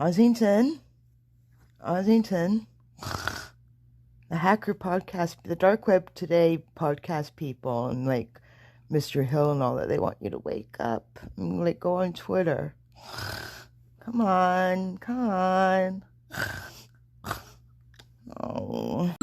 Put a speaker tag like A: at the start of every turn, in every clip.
A: Ossington, the hacker podcast, the dark web today podcast people, and like Mr. Hill and all that, they want you to wake up and like go on Twitter. Come on. Oh.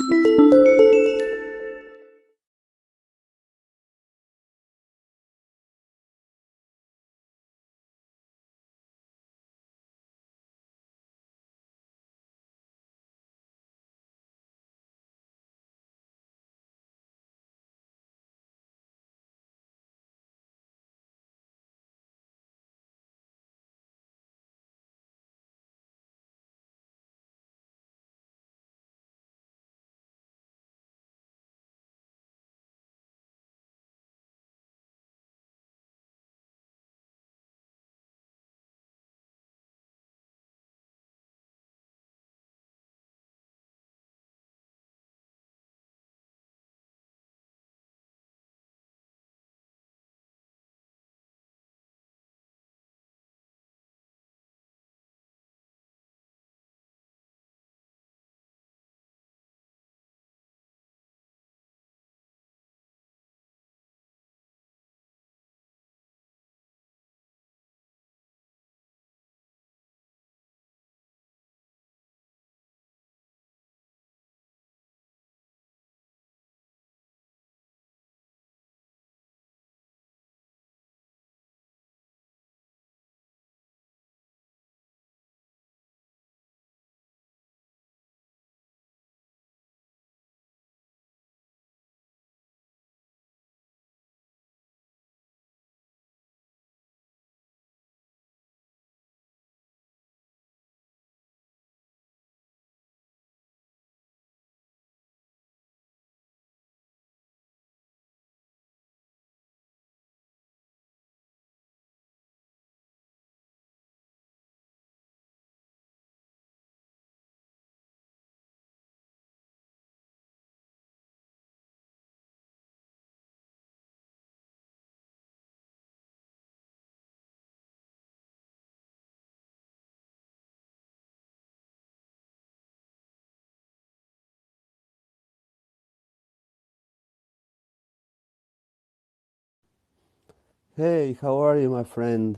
B: Hey, how are you, my friend?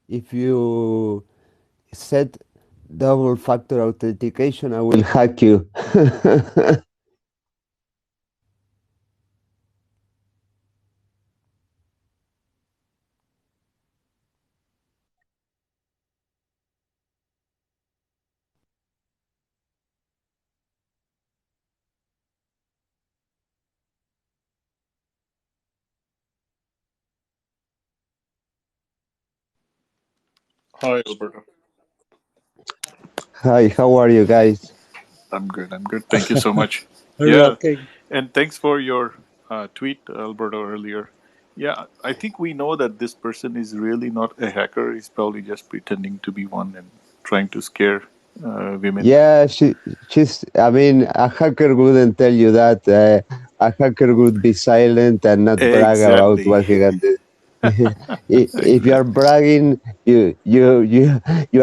B: If you set double factor authentication, I will hack you.
C: Hi, Alberto.
B: Hi, how are you guys?
C: I'm good. I'm good. Thank you so much. Yeah,
D: Rocking.
C: and thanks for your tweet, Alberto, earlier. Yeah, I think we know that this person is really not a hacker. He's probably just pretending to be one and trying to scare women.
B: Yeah, she's, I mean, a hacker wouldn't tell you that. A hacker would be silent and not brag about
C: Exactly.
B: what he can do. If you are
C: Exactly.
B: bragging, you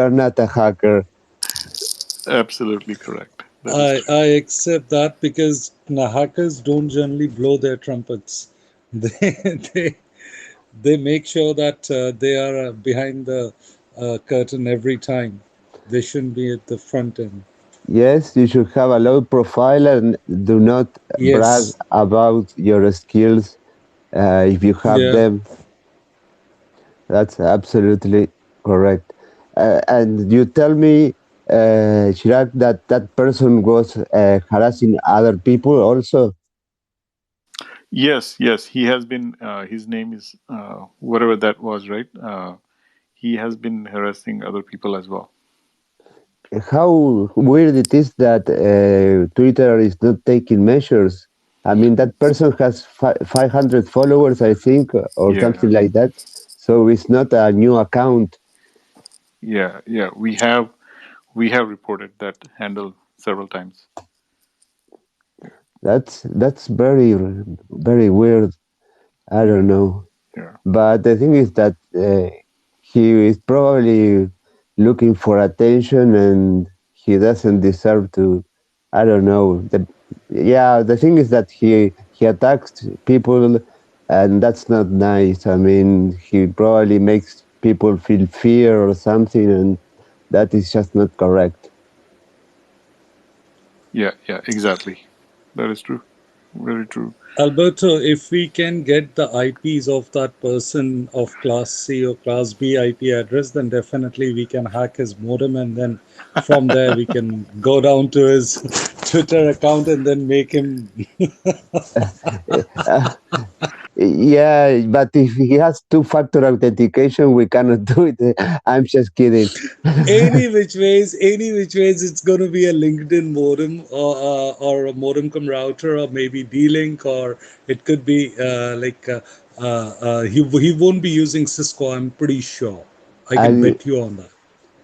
B: are not a hacker.
C: Absolutely correct. That is
D: I
C: true.
D: I accept that because hackers don't generally blow their trumpets. They they they make sure that they are behind the curtain every time. They shouldn't be at the front end.
B: Yes, you should have a low profile and do not brag
D: Yes.
B: about your skills if you have
D: Yeah.
B: them. That's absolutely correct. And you tell me, Chirag, that that person was harassing other people also?
C: Yes, yes. He has been, his name is whatever that was, right? He has been harassing other people as well.
B: How weird it is that Twitter is not taking measures. I mean, that person has 500 followers, I think, or
C: Yeah.
B: something like that. So it's not a new account.
C: Yeah, yeah, we have reported that handle several times.
B: That's very very weird. I don't
C: Yeah,
B: know.
C: yeah,
B: But the thing is that he is probably looking for attention, and he doesn't deserve to. I don't know. Yeah, the thing is that he attacks people, and that's not nice. I mean, he probably makes people feel fear or something, and that is just not correct.
C: Yeah, yeah, exactly. That is true. Very true.
D: Alberto, if we can get the IPs of that person of Class C or Class B IP address, then definitely we can hack his modem, and then from there we can go down to his Twitter account and then make him.
B: Uh, yeah, but if he has two-factor authentication, we cannot do it. I'm just kidding.
D: Any which ways, it's going to be a LinkedIn modem or a modem come router or maybe D-Link, or it could be he won't be using Cisco. I'm pretty sure. I can
B: and
D: bet you on that.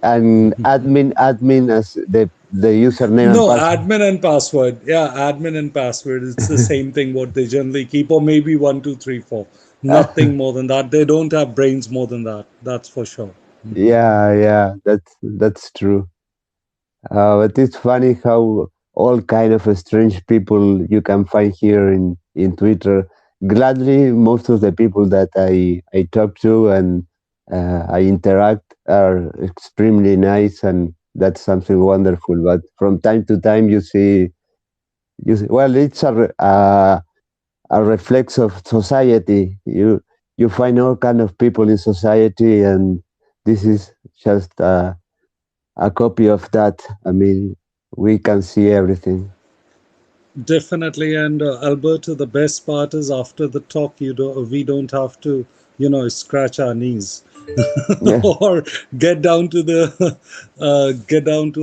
B: and admin as the username and
D: No,
B: password.
D: admin and password. Yeah, admin and password. It's the same thing what they generally keep, or maybe 1 2 3 4. Nothing more than that. They don't have brains more than that. That's for sure.
B: Yeah, that's true. But it's funny how all kind of strange people you can find here in Twitter. Gladly, most of the people that I talk to and I interact are extremely nice, and that's something wonderful. But from time to time, well, it's a reflex of society. You find all kind of people in society, and this is just a copy of that. I mean, we can see everything.
D: Definitely, and Alberto, the best part is after the talk, we don't have to, scratch our knees
B: Yeah,
D: or get down to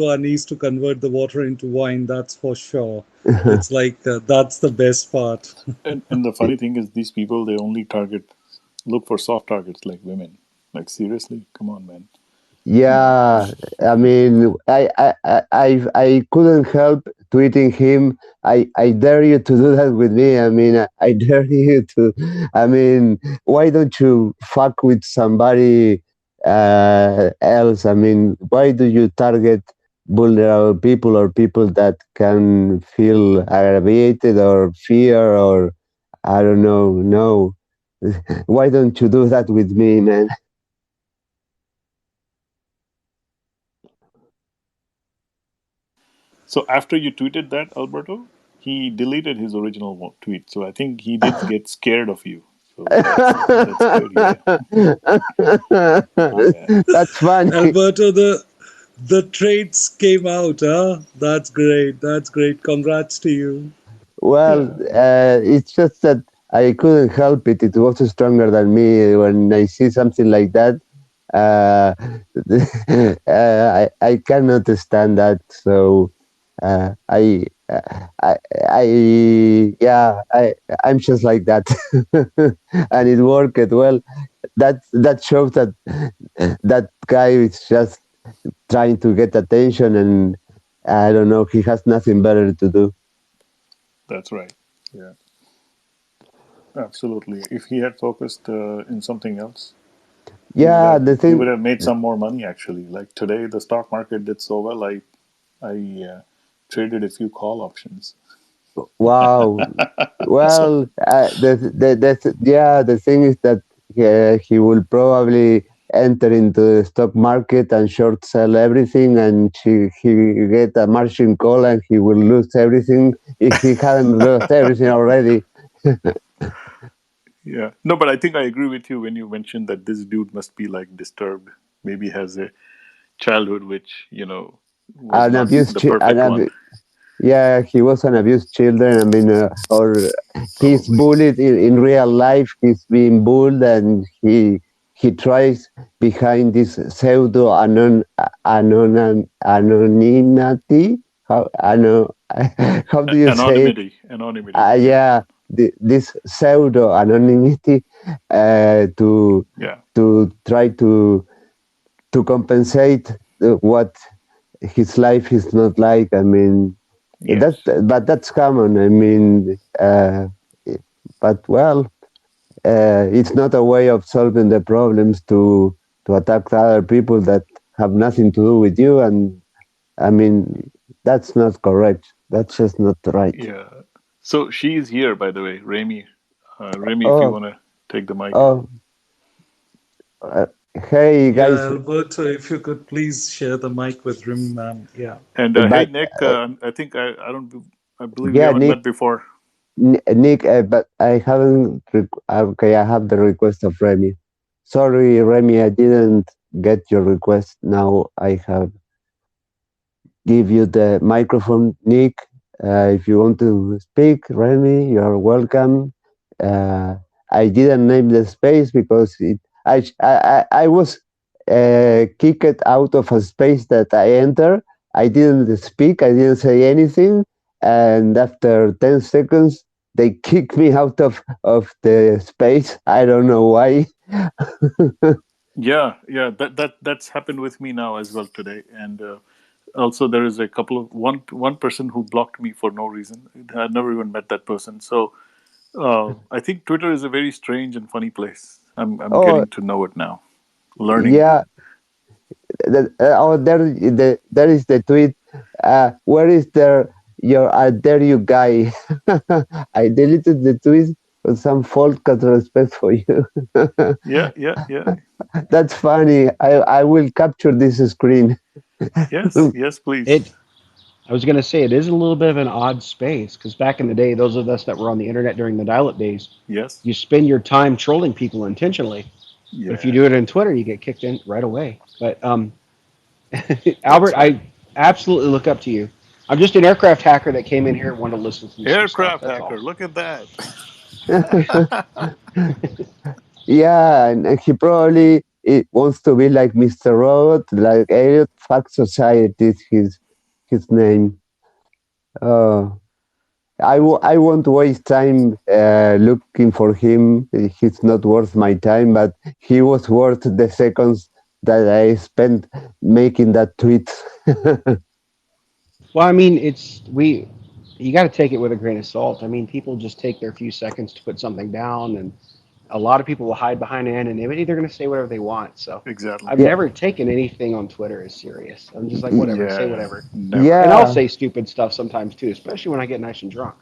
D: our knees to convert the water into wine. That's for sure. It's like that's the best part.
C: And the funny thing is, these people, they only look for soft targets like women. Like, seriously? Come on, man. You know?
B: yeah. I mean, I couldn't help tweeting him. I dare you to do that with me. I mean, I dare you to. I mean, why don't you fuck with somebody else? I mean, why do you target vulnerable people or people that can feel aggravated or fear or I don't know? No, why don't you do that with me, man?
C: So after you tweeted that, Alberto, he deleted his original tweet. So I think he did get scared of you. So that's good. Yeah, yeah.
B: That's funny.
D: Alberto, the traits came out, huh? That's great. That's great. Congrats to you.
B: Well,
C: Yeah.
B: it's just that I couldn't help it. It was stronger than me when I see something like that. Uh, I cannot stand that. So I, yeah, I'm just like that, and it worked well. That shows that that guy is just trying to get attention, and I don't know. He has nothing better to do.
C: That's right. Yeah, absolutely. If he had focused in something else,
B: Yeah, the
C: he would
B: thing.
C: have made some more money. Actually, like today, the stock market did so well. I traded a few call options.
B: Wow.
C: So
B: Well, yeah, the thing is that he will probably enter into the stock market and short sell everything, and he get a margin call, and he will lose everything if he hadn't lost everything already.
C: yeah, no, but I think I agree with you when you mentioned that this dude must be like disturbed. Maybe has a childhood which was
B: An
C: not
B: abused,
C: the perfect one.
B: yeah, he was an abused children. I mean, or he's
C: Probably.
B: bullied in real life. He's being bullied, and he tries behind this pseudo anonymity. How do you say it?
C: Anonymity. Yeah,
B: Yeah, this pseudo anonymity to
C: yeah,
B: try to compensate what his life is not like. I mean,
C: yes,
B: but that's common. I mean, but well, it's not a way of solving the problems to attack other people that have nothing to do with you, and I mean that's not correct. That's just not right.
C: Yeah. So she is here, by the way, Remy. Remy, if you
B: Oh,
C: want to take the mic.
B: oh, uh, hey
D: Yeah,
B: guys,
D: Alberto, if you could please share the mic with Rim, ma'am. Yeah.
C: And hey,
B: but
C: Nick, I think I don't, I believe we
B: yeah,
C: haven't
B: Nick,
C: met before.
B: Nick, but I haven't. Okay, I have the request of Remy. Sorry, Remy, I didn't get your request. Now I have give you the microphone, Nick. If you want to speak, Remy, you are welcome. Uh, I didn't name the space because I was kicked out of a space that I entered. I didn't speak, I didn't say anything. And after 10 seconds, they kicked me out of the space. I don't know why.
C: Yeah, yeah, that's happened with me now as well today. And also, there is a couple of one person who blocked me for no reason. I never even met that person. So I think Twitter is a very strange and funny place. I'm
B: Oh,
C: getting to know it now, learning.
B: yeah. There is the tweet. Where is your I dare you guy? I deleted the tweet with some fault cut respect for you.
C: Yeah, yeah, yeah.
B: That's funny. I will capture this screen.
C: Yes, yes, please.
E: It. I was going to say it is a little bit of an odd space because back in the day, those of us that were on the internet during the dial-up days,
C: Yes,
E: you spend your time trolling people intentionally. But if you
C: yeah,
E: do it on Twitter, you get kicked in right away. But Albert,
C: that's right.
E: I absolutely look up to you. I'm just an aircraft hacker that came in here and wanted to listen to some stuff.
C: Aircraft
E: That's all.
C: hacker. Look at that.
B: Yeah, and he probably wants to be like Mr. Robot, like Elliot. Fact Society is his name. Uh, I won't waste time looking for him. He's not worth my time, but he was worth the seconds that I spent making that tweet.
E: Well, I mean, it's we. You got to take it with a grain of salt. I mean, people just take their few seconds to put something down, and a lot of people will hide behind anonymity. They're going to say whatever they want. So
C: Exactly.
E: I've
B: Yeah,
E: never taken anything on Twitter as serious. I'm just like, whatever, say
C: Yeah,
E: whatever.
C: never.
E: And I'll
B: yeah.
E: say stupid stuff sometimes too, especially when I get nice and drunk.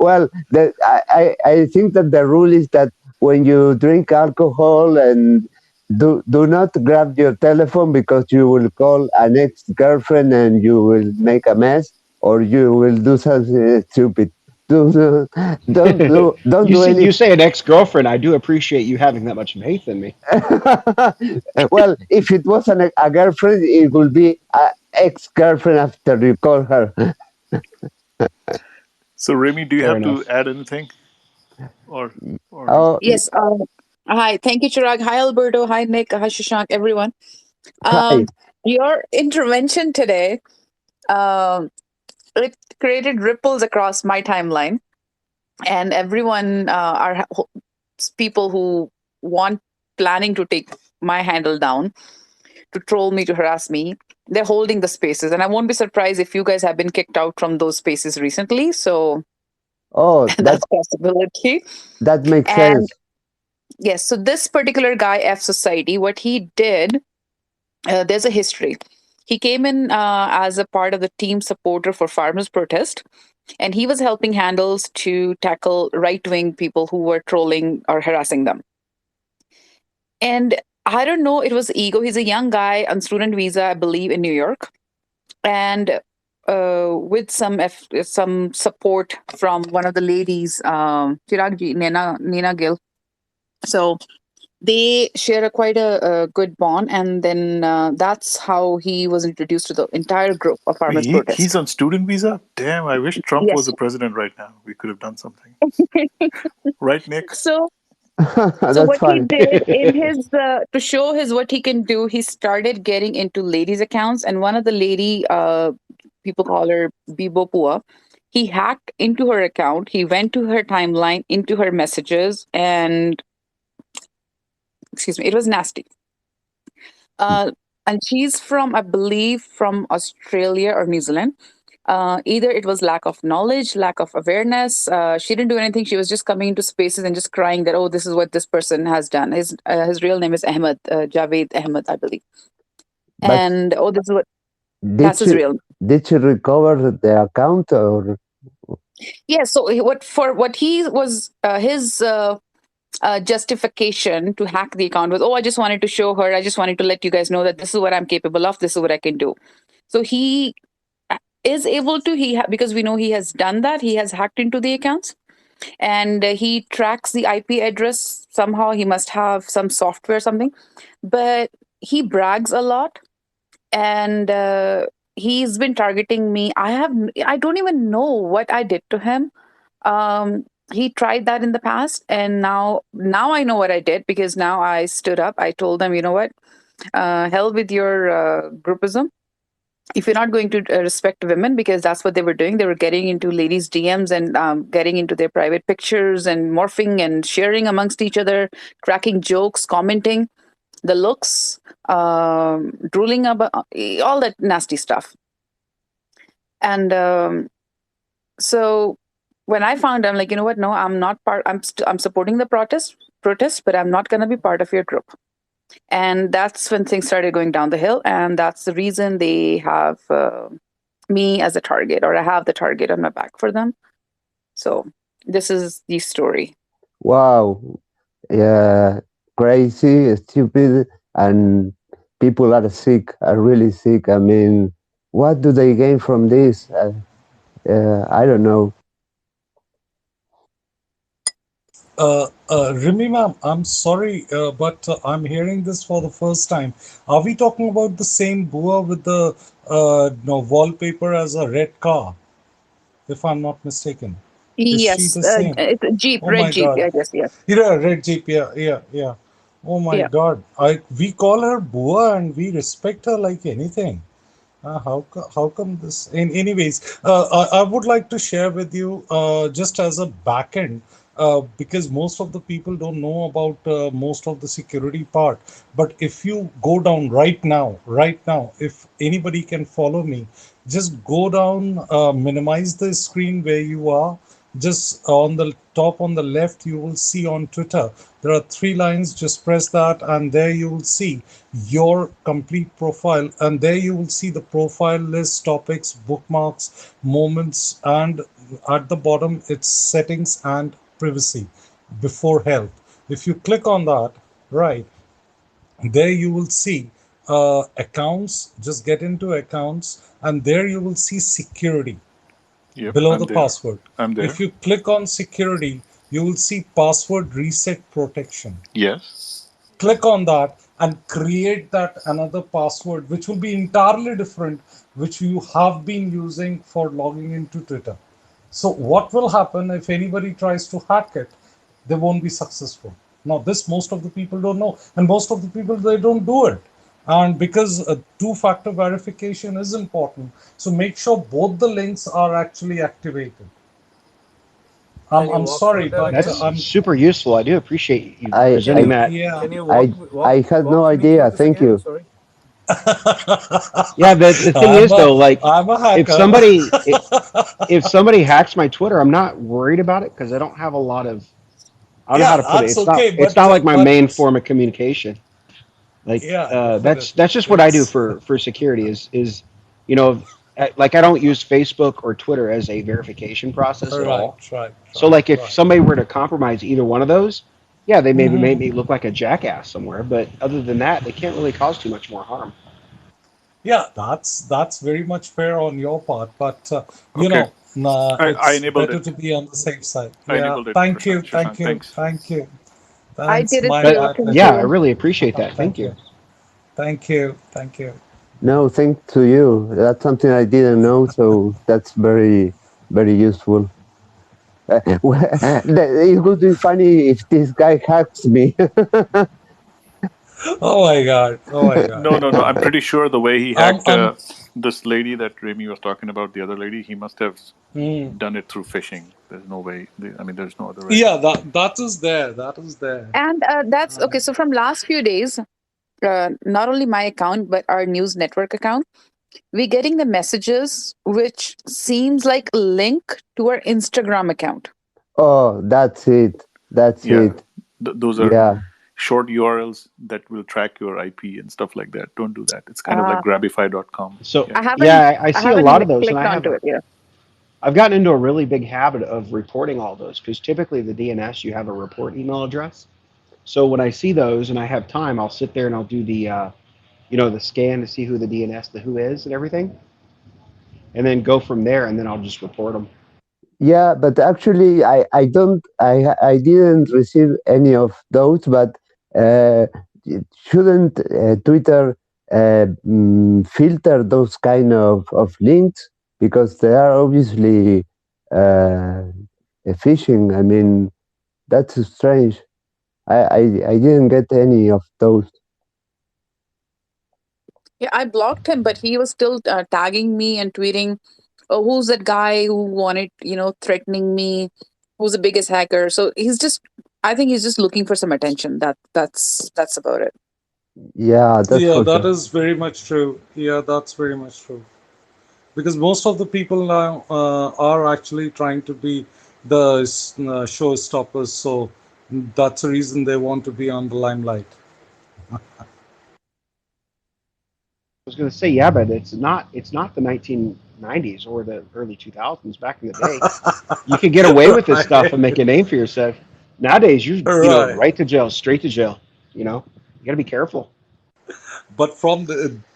B: Well, I think that the rule is that when you drink alcohol and do not grab your telephone because you will call an ex girlfriend and you will make a mess or you will do something stupid. Do, don't
E: You
B: do
E: see,
B: any.
E: you say an ex-girlfriend. I do appreciate you having that much faith in me.
B: Well, if it was a girlfriend, it will be an ex girlfriend after you call her.
C: So, Remy, do you
E: Fair
C: have to
E: enough.
C: add anything, or or
B: Oh,
F: Yes. Hi. Thank you, Chirag. Hi, Alberto. Hi, Nick. Hi, Shashank. Everyone.
B: hi.
F: Um, your intervention today, um, it created ripples across my timeline, and everyone are people who want planning to take my handle down, to troll me, to harass me. They're holding the spaces, and I won't be surprised if you guys have been kicked out from those spaces recently. So
B: Oh,
F: that's a possibility.
B: that makes
F: And
B: sense.
F: yes, so this particular guy, F Society, what he did, there's a history. He came in as a part of the team supporter for farmers' protest, and he was helping handles to tackle right wing people who were trolling or harassing them. And I don't know, it was ego. He's a young guy on student visa, I believe, in New York, and with some support from one of the ladies, Chirag ji, Nina Gill. So they share quite a good bond, and then that's how he was introduced to the entire group of farmers
C: he's
F: protest.
C: on student visa? Damn! I wish Trump was
F: Yes.
C: the president right now. We could have done something, right, Nick?
F: so so
B: That's
F: what he
B: funny.
F: did in his to show his what he can do, he started getting into ladies accounts, and one of the lady, people call her Bibo Pua, he hacked into her account. He went to her timeline, into her messages, and excuse me, it was nasty. uh and she's from, I believe, from Australia or New Zealand. Either it was lack of knowledge, lack of awareness. She didn't do anything. She was just coming into spaces and just crying that, oh, this is what this person has done. His real name is Ahmed, Javed Ahmed, I believe.
B: But
F: And oh, this is what
B: did
F: that's his
B: she
F: real.
B: did she recover the account or
F: Yeah. So what he was his justification to hack the account was, oh, I just wanted to show her. I just wanted to let you guys know that this is what I'm capable of. This is what I can do. So he is able to because we know he has done that. He has hacked into the accounts and he tracks the IP address somehow. He must have some software, something, but he brags a lot and he's been targeting me. I don't even know what I did to him. He tried that in the past, and now I know what I did because now I stood up. I told them, you know what, hell with your groupism. If you're not going to respect women, because that's what they were doing, they were getting into ladies' DMs and getting into their private pictures and morphing and sharing amongst each other, cracking jokes, commenting the looks, drooling about all that nasty stuff. And so when I found, I'm like, you know what? No, I'm not part. I'm supporting the protest, but I'm not going to be part of your group. And that's when things started going down the hill, and that's the reason they have me as a target, or I have the target on my back for them. So this is the story.
B: wow, yeah, crazy, stupid, and people are sick, are really sick. I mean, what do they gain from this? I don't know.
D: Rimi ma'am, I'm sorry, but I'm hearing this for the first time. Are we talking about the same Bua with the no, wallpaper as a red car, if I'm not mistaken? Is she
F: Yes,
D: the same?
F: it's a Jeep,
D: Oh
F: red
D: my
F: Jeep.
D: God.
F: Yeah, I guess. Yeah,
D: Yeah, red jeep. Yeah, yeah, yeah. Oh my
F: yeah.
D: God. We call her Bua and we respect her like anything. How come this? Anyways, I would like to share with you just as a backend because most of the people don't know about most of the security part. But if you go down right now, if anybody can follow me, just go down, minimize the screen where you are. Just on the top on the left, you will see on Twitter, there are three lines. Just press that, and there you will see your complete profile. And there you will see the profile list, topics, bookmarks, moments, and at the bottom, it's settings and privacy before health. If you click on that, right, there you will see accounts. Just get into accounts, and there you will see security
C: Yep,
D: below
C: I'm
D: the
C: there.
D: password.
C: I'm
D: If
C: there.
D: you click on security, you will see password reset protection.
C: Yes.
D: Click on that and create that another password, which will be entirely different, which you have been using for logging into Twitter. So what will happen if anybody tries to hack it? They won't be successful. Now, this most of the people don't know, and most of the people they don't do it. And because two-factor verification is important, so make sure both the links are actually activated.
G: Can you
D: I'm
G: walk through
D: sorry,
G: that
D: but
G: again?
E: That's super useful. I do appreciate you
B: I
G: Can
E: presenting
B: I
G: you
E: that.
D: yeah.
G: can you
B: I I had no
G: walk me through
B: idea.
G: this
B: Thank
G: again?
B: you.
G: Sorry.
E: Yeah, the thing
D: I'm
E: is
D: a
E: though, like
D: I'm a
E: if
D: hacker.
E: if somebody hacks my Twitter, I'm not worried about it because I don't have a lot of I don't know
D: Yeah,
E: how to put it.
D: that's okay,
E: It's not like my
D: but
E: main form of communication. Like
D: yeah,
E: that's
D: definitely.
E: just what I do
D: It's
E: for security is you know like I don't use Facebook or Twitter as a verification process at
D: right,
E: all.
D: right,
E: So
D: right,
E: like if
D: right.
E: somebody were to compromise either one of those, yeah, they maybe made
D: Hmm.
E: me look like a jackass somewhere, but other than that, they can't really cause too much more harm.
D: Yeah, that's very much fair on your part, but
C: Okay.
D: nah,
C: I
D: it's
C: enabled
D: better
C: it.
D: to be on the safe side.
C: I
D: Yeah,
C: enabled it,
D: thank you,
C: Prashant. Shashank,
D: thank you,
C: thanks.
D: thank you.
F: I
D: Thanks,
F: did it
D: my
E: But
F: too.
D: bad.
F: Thank
E: yeah, I
F: you.
E: really appreciate that. Thank
D: Thank
E: you.
D: you, thank you, thank you.
B: No, thanks to you. That's something I didn't know, so that's very useful. Well, it would be funny if this guy hacks me.
D: Oh my God, oh my God.
C: No, no, no. I'm pretty sure the way he hacked
D: I'm.
C: this lady that Remy was talking about, the other lady, he must have
D: Mm,
C: done it through phishing. There's no way. I mean, there's no other way.
D: yeah, that is there. That is there.
F: And that's okay. So from last few days, not only my account but our news network account, we're getting the messages which seems like a link to our Instagram account.
B: Oh, that's it. That's
C: Yeah,
B: it.
C: those are
B: Yeah.
C: short URLs that will track your IP and stuff like that. Don't do that. It's kind of like
F: Uh,
C: grabify.com.
E: So
C: Yeah.
E: yeah, I
F: I
E: see a
F: haven't
E: lot of those, and
F: clicked onto it yet.
E: I've gotten into a really big habit of reporting all those because typically the DNS you have a report email address. So when I see those and I have time, I'll sit there and I'll do the the scan to see who the DNS, the who is, and everything, and then go from there, and then I'll just report them.
B: Yeah, but actually, I didn't receive any of those. But uh, shouldn't Twitter filter those kind of links because they are obviously uh, phishing? I mean, that's strange. I didn't get any of those.
F: Yeah, I blocked him, but he was still tagging me and tweeting, "Oh, who's that guy who wanted, threatening me? Who's the biggest hacker?" So I think he's just looking for some attention. That's about it.
B: Yeah, that's
D: Yeah,
B: for
D: that
B: sure.
D: is very much true. Yeah, that's very much true. Because most of the people now are actually trying to be the showstoppers, so that's the reason they want to be on the limelight.
E: I was going to say yeah, but it's not the 1990s or the early 2000s. Back in the day, you could get away with this stuff and
D: Right.
E: make a name for yourself. Nowadays, you
D: Right.
E: right to jail, straight to jail. You got to be careful.
D: But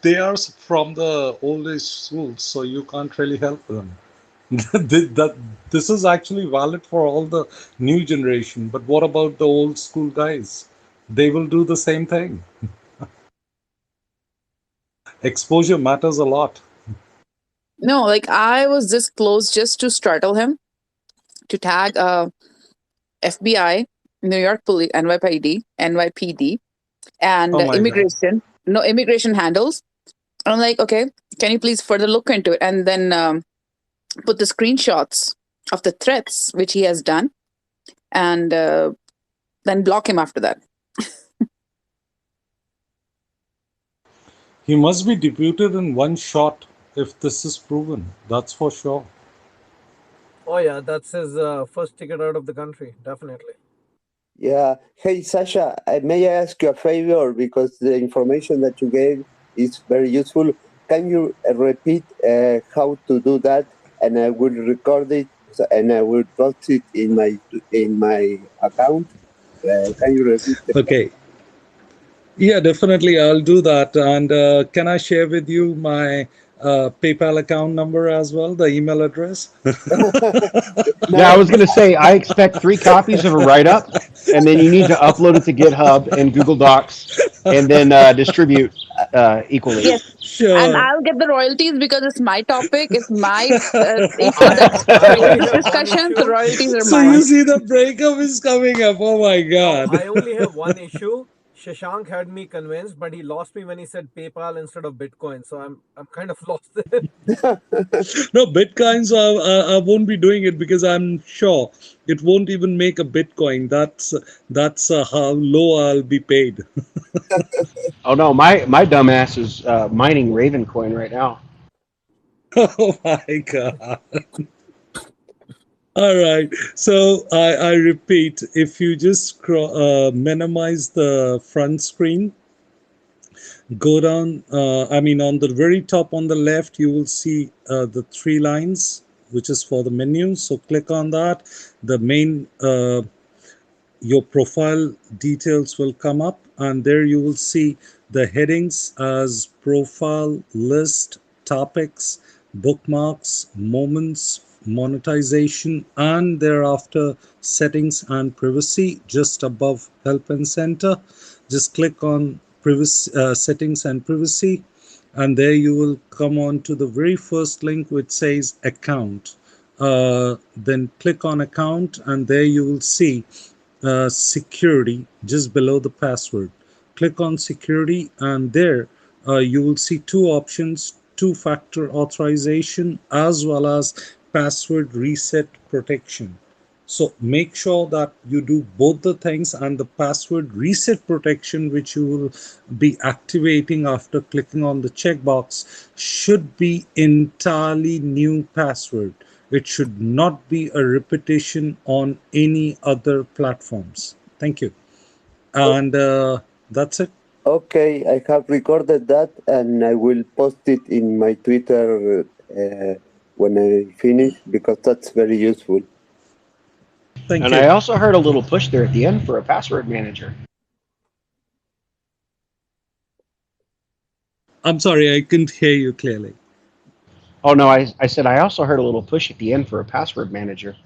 D: they are from the old age schools, so you can't really help them. that this is actually valid for all the new generation. But what about the old school guys? They will do the same thing. Exposure matters a lot.
F: No, like I was this close just to startle him, to tag FBI, New York Police, NYPD, and
D: Oh my god.
F: immigration. No immigration handles. I'm like, okay, can you please further look into it, and then put the screenshots of the threats which he has done, and then block him after that.
D: He must be deputed in one shot if this is proven. That's for sure.
G: Oh yeah, that's his first ticket out of the country, definitely.
B: Yeah. Hey, Sasha, may I ask you a favor because the information that you gave is very useful. Can you repeat how to do that, and I will record it and I will post it in my account. Can you repeat the
D: Okay. Yeah, definitely. I'll do that. And can I share with you my PayPal account number as well, the email address?
E: Yeah, I
B: now?
E: was going to say I expect 3 copies of a write up, and then you need to upload it to GitHub and Google Docs, and then distribute equally.
F: Yes, and
D: Sure.
F: I'll get the royalties because it's my topic. It's my issue
G: I
F: that's
G: I only
F: triggered this
G: have one
F: discussion. The
G: issue.
F: royalties are
D: So you
F: mine.
D: see the breakup is coming up. Oh my
G: No,
D: God.
G: I only have one issue. Shashank had me convinced, but he lost me when he said PayPal instead of Bitcoin. So I'm kind of lost there.
D: No, Bitcoin, so I won't be doing it because I'm sure it won't even make a Bitcoin. That's how low I'll be paid.
E: Oh no, my dumbass is mining Raven coin right now.
D: Oh my God. All right. So I repeat, if you just minimize the front screen, go down. I mean, on the very top on the left, you will see the three lines, which is for the menu. So click on that. The main your profile details will come up, and there you will see the headings as profile, list, topics, bookmarks, moments, monetization, and thereafter settings and privacy just above help and center. Just click on privacy, settings and privacy, and there you will come on to the very first link which says account. Then click on account, and there you will see security just below the password. Click on security, and there you will see two options: two-factor authorization as well as password reset protection. So make sure that you do both the things, and the password reset protection, which you will be activating after clicking on the checkbox, should be entirely new password. It should not be a repetition on any other platforms. Thank you. And that's it.
B: Okay, I have recorded that and I will post it in my Twitter when I finish because that's very useful.
D: Thank
E: And
D: you.
E: I also heard a little push there at the end for a password manager.
D: I'm sorry, I couldn't hear you clearly.
E: Oh no, I said I also heard a little push at the end for a password manager.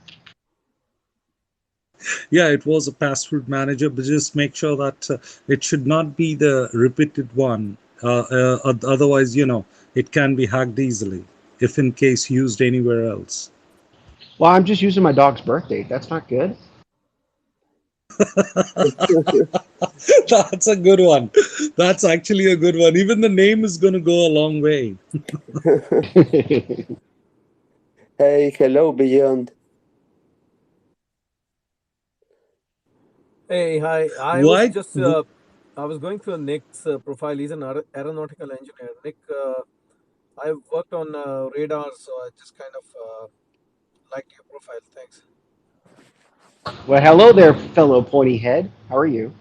D: Yeah, it was a password manager, but just make sure that it should not be the repeated one. Otherwise, it can be hacked easily if in case used anywhere else.
E: Well, I'm just using my dog's birth date. That's not good.
D: That's a good one. That's actually a good one. Even the name is going to go a long way.
B: Hey, hello, Beyond.
G: Hey, hi. I was
D: Why?
G: just I was going through Nick's profile. He's an aeronautical engineer. Nick, I've worked on radar, so I just kind of liked your profile. Thanks.
E: Well, hello there, fellow pointy head. How are you?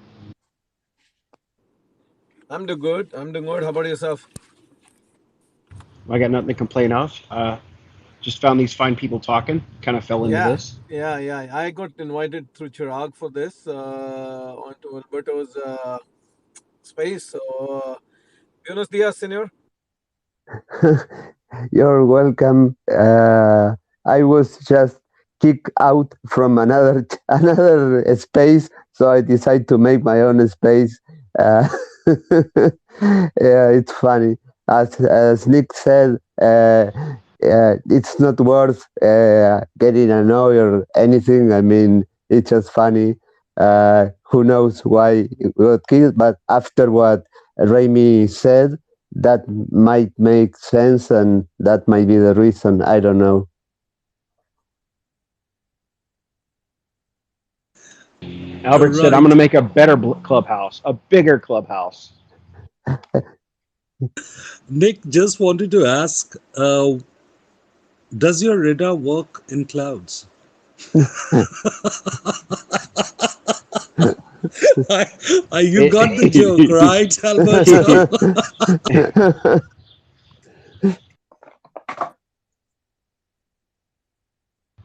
G: I'm doing good. I'm doing good. How about yourself?
E: I got nothing to complain of. Just found these fine people talking. Kind of fell into
G: Yeah,
E: this.
G: yeah. I got invited through Chirag for this onto Alberto's space. So, buenos dias, senor.
B: You're welcome. I was just kicked out from another another space, so I decided to make my own space. Uh, yeah, it's funny. As Nick said, it's not worth getting annoyed or anything. I mean, it's just funny. Who knows why it got killed? But after what Raimi said, that might make sense and that might be the reason. I don't know.
E: Albert said, "I'm going
D: Right.
E: to make a better clubhouse, a bigger clubhouse."
D: Nick, just wanted to ask, does your radar work in clouds? You got the joke, right, Alberto?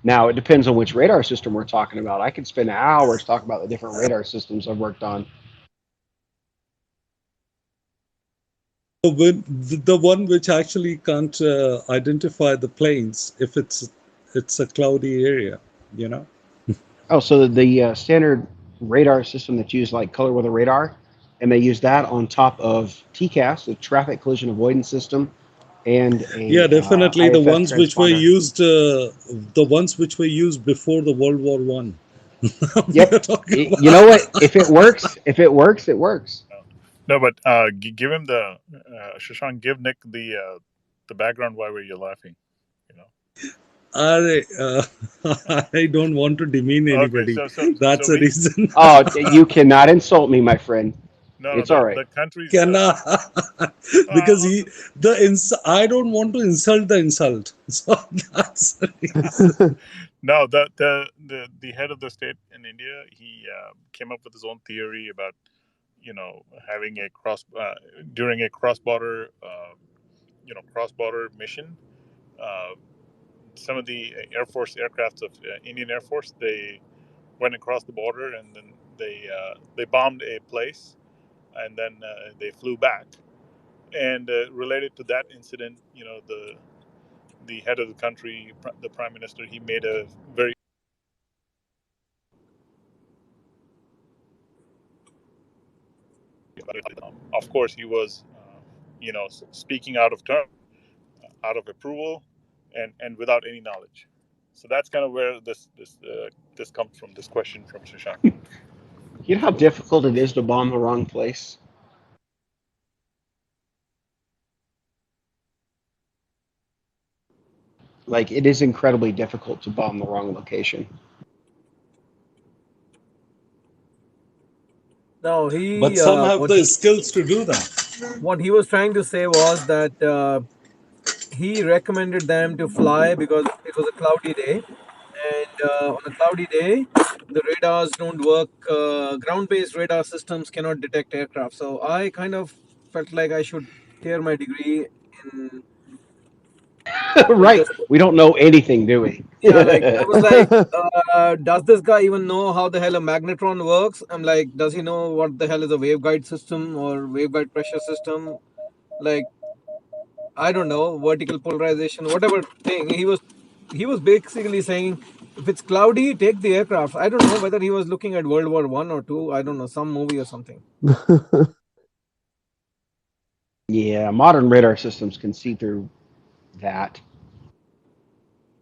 E: Now it depends on which radar system we're talking about. I could spend hours talking about the different radar systems I've worked on.
D: The one which actually can't identify the planes if it's a cloudy area, you know?
E: Oh, so the standard radar system that's used like color weather radar, and they use that on top of TCAS, the traffic collision avoidance system, and
D: Yeah,
E: a
D: definitely
E: IFF transponder.
D: the ones which were used before the World War One. We are
E: Yep.
D: talking
E: You know
D: about.
E: what? If it works, it works. It works.
C: No, but give him the Shashank. Give Nick the background. Why were you laughing? You know.
D: I, I don't want to demean
C: Okay,
D: anybody.
C: so
D: That's a
C: we
D: reason.
E: Oh, you cannot insult me, my friend.
C: no
E: It's
C: the
E: all right.
C: the countries
D: Cannot because
C: uh,
D: I don't want to insult the insult. So that's the reason.
C: no the head of the state in India, he came up with his own theory about having a during a cross border cross border mission. Uh, some of the Air Force aircrafts of Indian Air Force, they went across the border and then they bombed a place and then they flew back. And related to that incident, the head of the country, the prime minister, he made a very of course he was speaking out of turn, out of approval, and without any knowledge. So that's kind of where this comes from. This question from Shashank.
E: You know how difficult it is to bomb the wrong place? Like, it is incredibly difficult to bomb the wrong location.
G: No,
D: But some have the skills to do that.
G: what he was trying to say was that he recommended them to fly because it was a cloudy day, and on a cloudy day, the radars don't work. Ground-based radar systems cannot detect aircraft. So I kind of felt like I should tear my degree in
E: Right.
G: just
E: We don't know anything, do we?
G: yeah. Like I was like, does this guy even know how the hell a magnetron works? I'm like, does he know what the hell is a waveguide system or waveguide pressure system? Like I don't know, vertical polarization, whatever thing. He was basically saying if it's cloudy, take the aircraft. I don't know whether he was looking at World War One or two. I don't know, some movie or something.
E: Yeah, modern radar systems can see through that.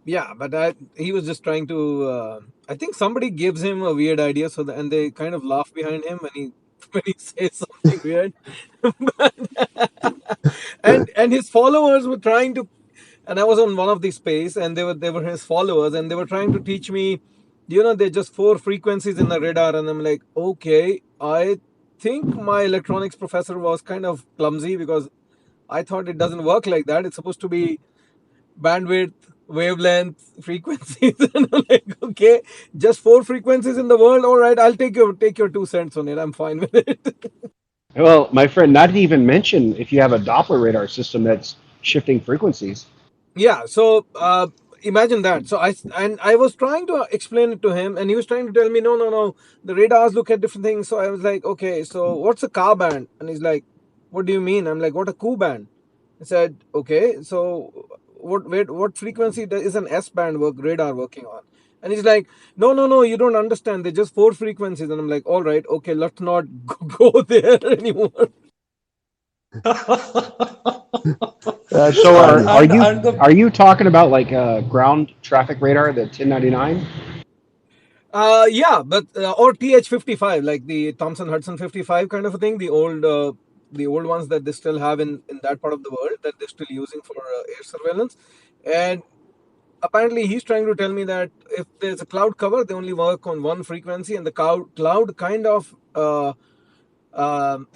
G: Yeah, but he was just trying to. I think somebody gives him a weird idea, and they kind of laugh behind him when he when he says something weird. And his followers were trying to, and I was on one of these space, and they were his followers, and they were trying to teach me, there's just four frequencies in the radar, and I'm like, okay, I think my electronics professor was kind of clumsy because I thought it doesn't work like that. It's supposed to be bandwidth, wavelength, frequencies, and I'm like, okay, just four frequencies in the world. All right, I'll take your 2 cents on it. I'm fine with it.
E: Well, my friend, not to even mention if you have a Doppler radar system that's shifting frequencies.
G: Yeah, so imagine that. I was trying to explain it to him, and he was trying to tell me, no, no, no, the radars look at different things. So I was like, okay, so what's a Ka band? And he's like, what do you mean? I'm like, what a Ku band? I said, okay, so what frequency is an S band radar working on? And he's like, no, no, no, you don't understand. They're just four frequencies. And I'm like, all right, okay, let's not go there anymore.
B: That's
E: So
B: funny.
E: are you talking about like ground traffic radar, the 1099?
G: Yeah, but or TH55, like the Thomson Hudson 55 kind of a thing, the old ones that they still have in that part of the world that they're still using for air surveillance. And apparently, he's trying to tell me that if there's a cloud cover, they only work on one frequency, and the cloud kind of um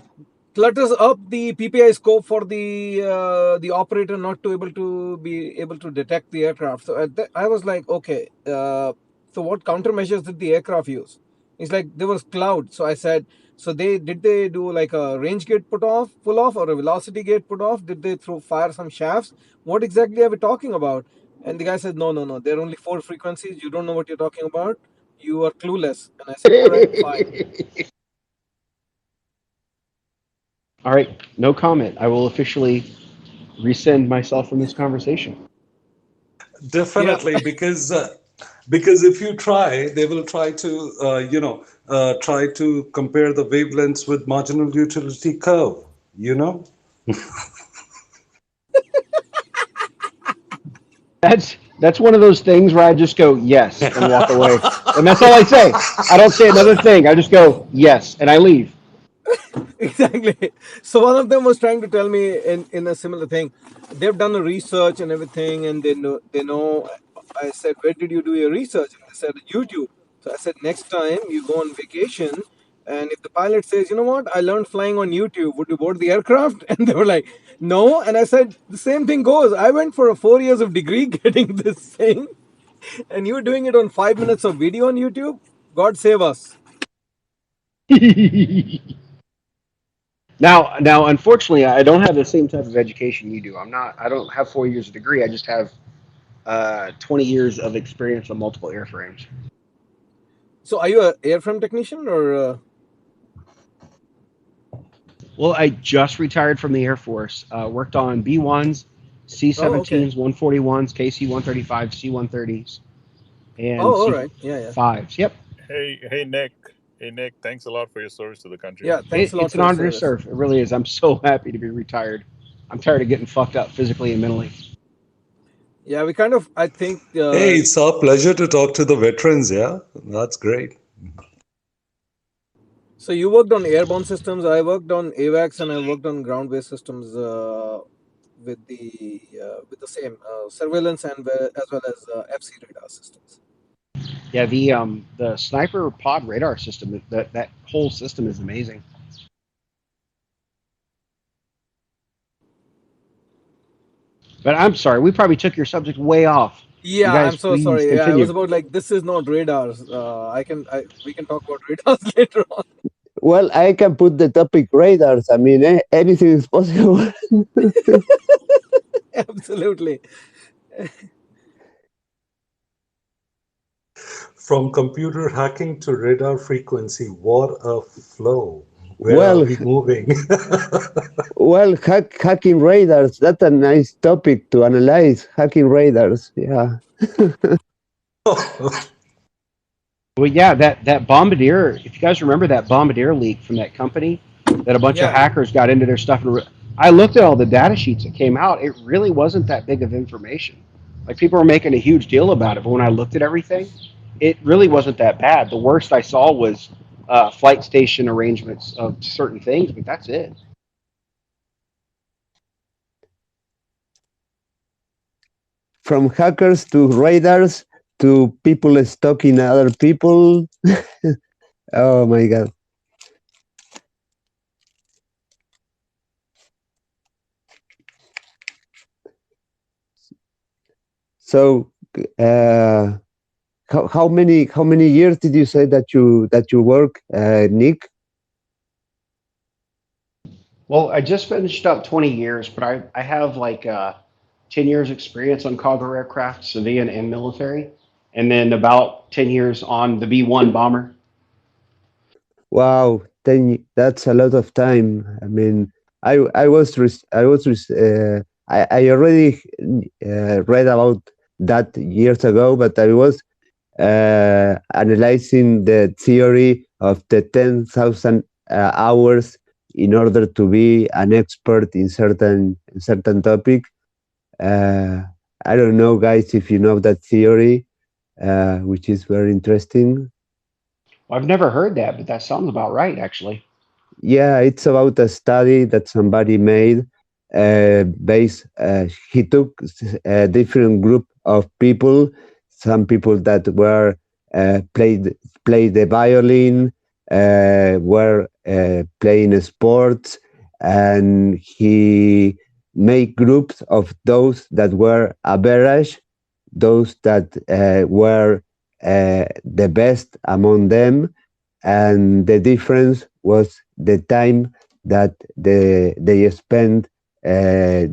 G: clutters up the PPI scope for the operator not to be able to detect the aircraft. So I was like, okay, so what countermeasures did the aircraft use? It's like there was cloud. So I said, so they do like a range gate pull off, or a velocity gate put off? Did they fire some shafts? What exactly are we talking about? And the guy said, no, no, no, there are only four frequencies. You don't know what you're talking about. You are clueless. And I said, all right, fine.
E: All right, no comment. I will officially rescind myself from this conversation.
G: Yeah.
D: Definitely, because if you try, they will try to try to compare the wavelengths with marginal utility curve. You know.
E: That's one of those things where I just go yes and walk away, and that's all I say. I don't say another thing. I just go yes and I leave.
G: Exactly. So one of them was trying to tell me in a similar thing. They've done the research and everything, and they know. I said, where did you do your research? And they said, YouTube. So I said, next time you go on vacation, and if the pilot says, you know what, I learned flying on YouTube, would you board the aircraft? And they were like, no. And I said, the same thing goes. I went for a 4 years of degree getting this thing, and you're doing it on 5 minutes of video on YouTube. God save us.
E: Now, unfortunately, I don't have the same type of education you do. I don't have 4 years of degree. I just have 20 years of experience on multiple airframes.
G: So are you an airframe technician or?
E: Well, I just retired from the Air Force. Worked on B-1s,
G: Oh, okay.
E: C-17s, 141s, KC-135, C-130s, and
G: Oh, all right. Yeah, yeah.
E: C-5s. Yep.
C: Hey, Nick. Hey, Nick. Thanks a lot for your service to the country,
G: Yeah,
C: man.
G: thanks a lot
E: It's
G: for
E: an
G: your
E: honor to
G: service.
E: serve. It really is. I'm so happy to be retired. I'm tired of getting fucked up physically and mentally.
G: Yeah, we kind of, I think,
D: Hey, it's our pleasure to talk to the veterans. Yeah, that's great.
G: so you worked on airborne systems, I worked on AVAX, and I worked on ground-based systems with the same surveillance and as well as FC radar systems.
E: Yeah, the sniper pod radar system, that whole system is amazing. But I'm sorry, we probably took your subject way off. You
G: Yeah,
E: guys,
G: I'm so
E: please
G: sorry. Yeah, I was
E: continue.
G: about like this is not radars. We can talk about radars later on.
B: Well, I can put the topic radars. I mean, anything is possible.
G: Absolutely.
D: From computer hacking to radar frequency, what a flow. Where are
B: well,
D: we moving?
B: hacking radars. That's a nice topic to analyze. Hacking radars. Yeah.
E: Well, yeah, that Bombardier. If you guys remember that Bombardier leak from that company, that a bunch of
G: Yeah.
E: hackers got into their stuff, and I looked at all the data sheets that came out. It really wasn't that big of information. Like people were making a huge deal about it, but when I looked at everything, it really wasn't that bad. The worst I saw was flight station arrangements of certain things, but that's it.
B: From hackers to radars to people stalking other people. Oh my god. So, uh, how many years did you say that you work, Nick?
E: Well, I just finished up 20 years, but I have like 10 years experience on cargo aircraft, civilian and military, and then about 10 years on the B-1 bomber.
B: Wow, that's a lot of time. I mean, I already read about that years ago, but I was analyzing the theory of the 10,000 hours in order to be an expert in certain topic. Uh, I don't know, guys, if you know that theory, which is very interesting.
E: Well, I've never heard that, but that sounds about right, actually.
B: Yeah, it's about a study that somebody made. He took a different group of people. Some people that were played the violin, were playing sports, and he made groups of those that were average, those that were the best among them, and the difference was the time that they spent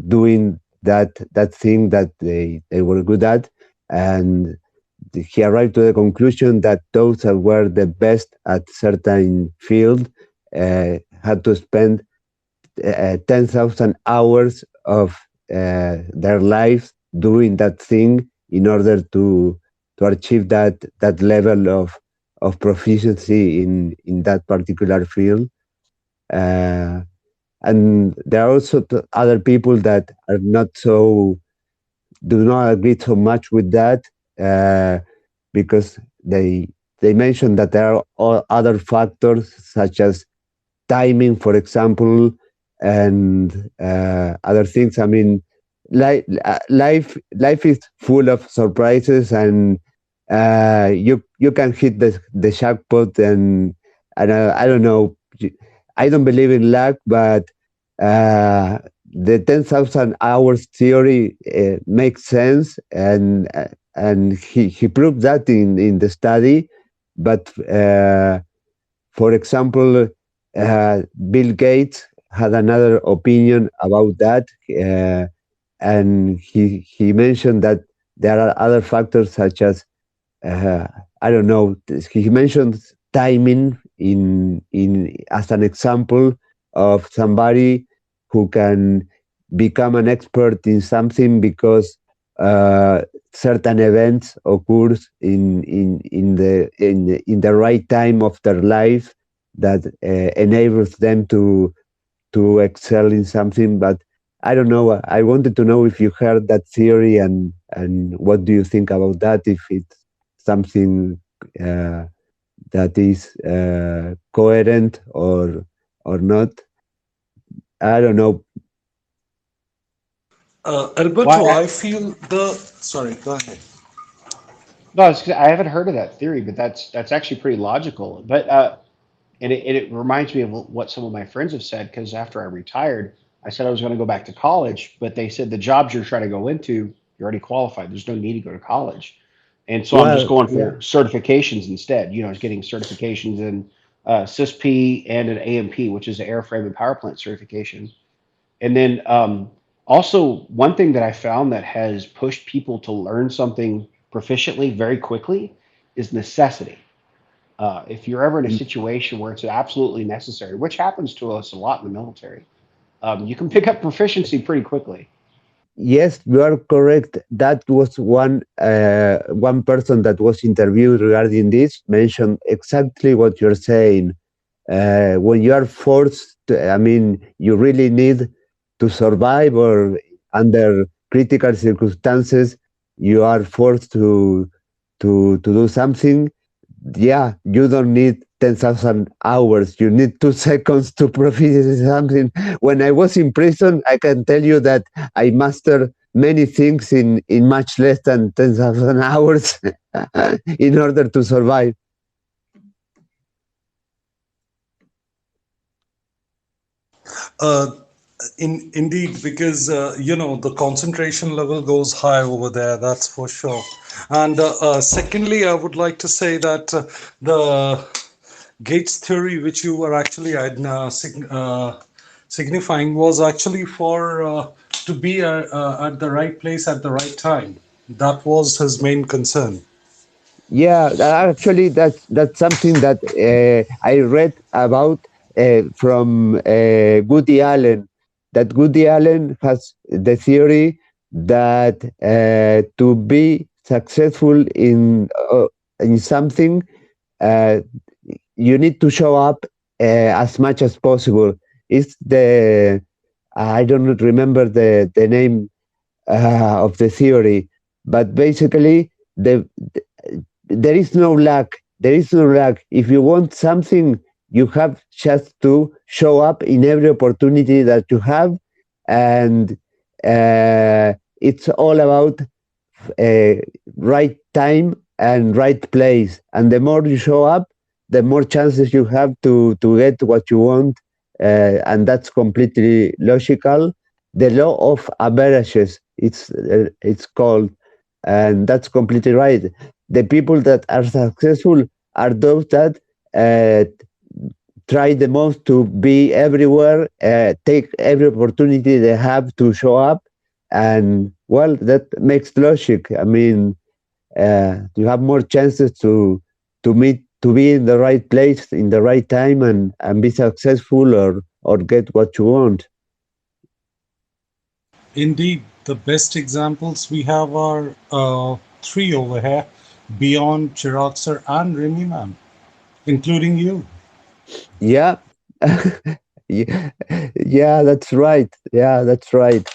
B: doing that thing that they were good at, and he arrived to the conclusion that those that were the best at certain field had to spend 10,000 hours of their lives doing that thing in order to achieve that level of proficiency in that particular field. Uh, and there are also other people that are not so do not agree so much with that, uh, because they mention that there are other factors such as timing, for example, and other things. I mean, life is full of surprises, and you can hit the jackpot, and I don't know. I don't believe in luck, but the 10,000 hours theory makes sense, and he proved that in the study, but. For example, uh, Bill Gates had another opinion about that, and he mentioned that there are other factors such as uh, I don't know. He mentioned timing in as an example of somebody who can become an expert in something because uh, certain events occurs in the right time of their life that enables them to excel in something. But I don't know. I wanted to know if you heard that theory, and what do you think about that? If it's something uh, that is coherent or not. I don't know.
D: Alberto,
E: Well,
D: I feel the. Sorry, go ahead.
E: No, I haven't heard of that theory, but that's actually pretty logical. But and it reminds me of what some of my friends have said because after I retired, I said I was going to go back to college, but they said the jobs you're trying to go into, you're already qualified. There's no need to go to college, and so I'm just
B: Well,
E: going
B: yeah.
E: for certifications instead. You know, I was getting certifications in CISP and an AMP, which is an airframe and power plant certification. And then also, one thing that I found that has pushed people to learn something proficiently very quickly is necessity. If you're ever in a situation where it's absolutely necessary, which happens to us a lot in the military, you can pick up proficiency pretty quickly.
B: Yes, you are correct. That was one person that was interviewed regarding this mentioned exactly what you're saying. When you are forced, I mean, you really need to survive, or under critical circumstances, you are forced to do something. Yeah, you don't need 10,000 hours. You need 2 seconds to proficiency something. When I was in prison, I can tell you that I mastered many things in much less than 10,000 hours in order to survive.
D: Uh, indeed, because the concentration level goes high over there. That's for sure. And secondly, I would like to say that the Gates theory, which you were actually signifying, was actually for to be at the right place at the right time. That was his main concern.
B: Yeah, actually, that's something that I read about from Woody Allen. That Woody Allen has the theory that to be successful in something, uh, you need to show up as much as possible. It's the I don't remember the name of the theory, but basically there is no luck. There is no luck. If you want something, you have just to show up in every opportunity that you have, and it's all about uh, right time and right place. And the more you show up, the more chances you have to get what you want, and that's completely logical. The law of averages, it's called, and that's completely right. The people that are successful are those that uh, try the most to be everywhere, take every opportunity they have to show up, and well, that makes logic. I mean, you have more chances to be in the right place in the right time and be successful or get what you want.
D: Indeed, the best examples we have are three over here: Beyond, Chirag sir, and Remy ma'am, including you.
B: Yeah. Yeah, yeah, that's right. Yeah, that's right.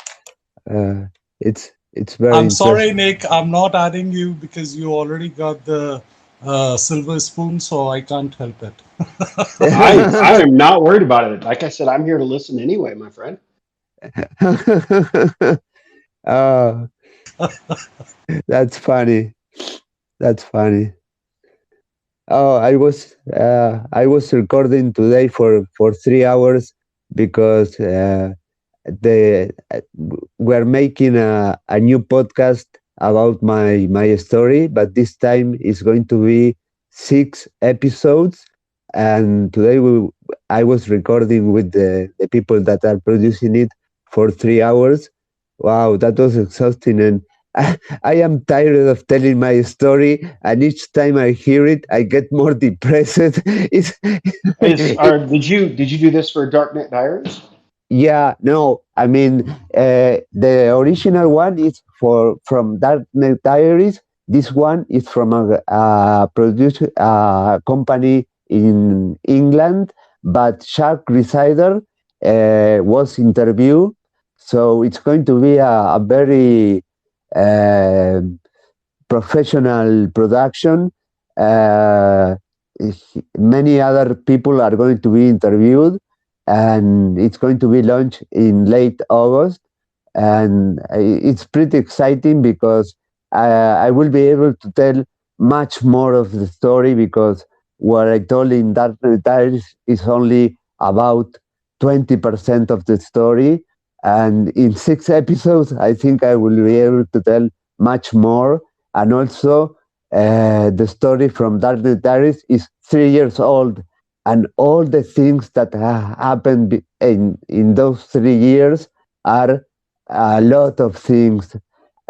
B: Uh, it's very
D: I'm sorry,
B: interesting.
D: Nick. I'm not adding you because you already got the silver spoon, so I can't help it.
E: I am not worried about it. Like I said, I'm here to listen anyway, my friend.
B: Oh, that's funny. That's funny. Oh, I was recording today for 3 hours because the we're making a new podcast about my story, but this time it's going to be 6 episodes. And today I was recording with the people that are producing it for 3 hours. Wow, that was exhausting, and I am tired of telling my story. And each time I hear it, I get more depressed. It's
E: Did you do this for Darknet Diaries?
B: Yeah, no, I mean the original one is from Darknet Diaries. This one is from a producer company in England, but Shark Resider was interviewed, so it's going to be a very uh, professional production. Uh, Many other people are going to be interviewed, and it's going to be launched in late August. And it's pretty exciting because I will be able to tell much more of the story, because what I told in Dark Diaries is only about 20% of the story. And in 6 episodes, I think I will be able to tell much more. And also, the story from Dark Diaries is 3 years old. And all the things that happened in those 3 years are a lot of things.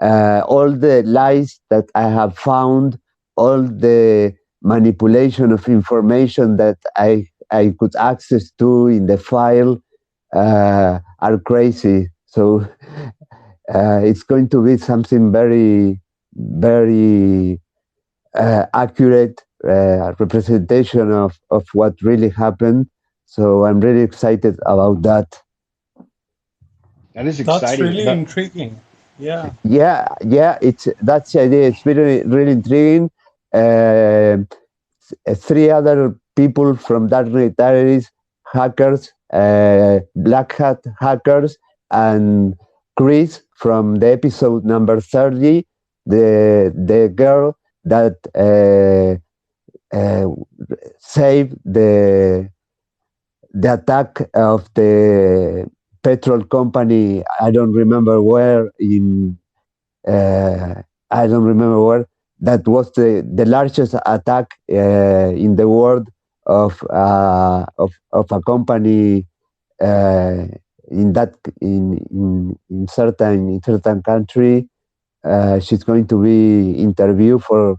B: All the lies that I have found, all the manipulation of information that I could access to in the file, are crazy. So it's going to be something very, very accurate representation of what really happened. So I'm really excited about that.
E: That is
D: That's
E: exciting.
D: really intriguing. Yeah.
B: Yeah, it's that's the idea. It's really, really intriguing. Uh, Three other people from Dark Terrorists, hackers, Black Hat hackers, and Chris from the episode number 30, the girl that uh, saved the attack of the petrol company. I don't remember where in uh, I don't remember where. That was the largest attack in the world of a company uh, in that in certain country. She's going to be interviewed for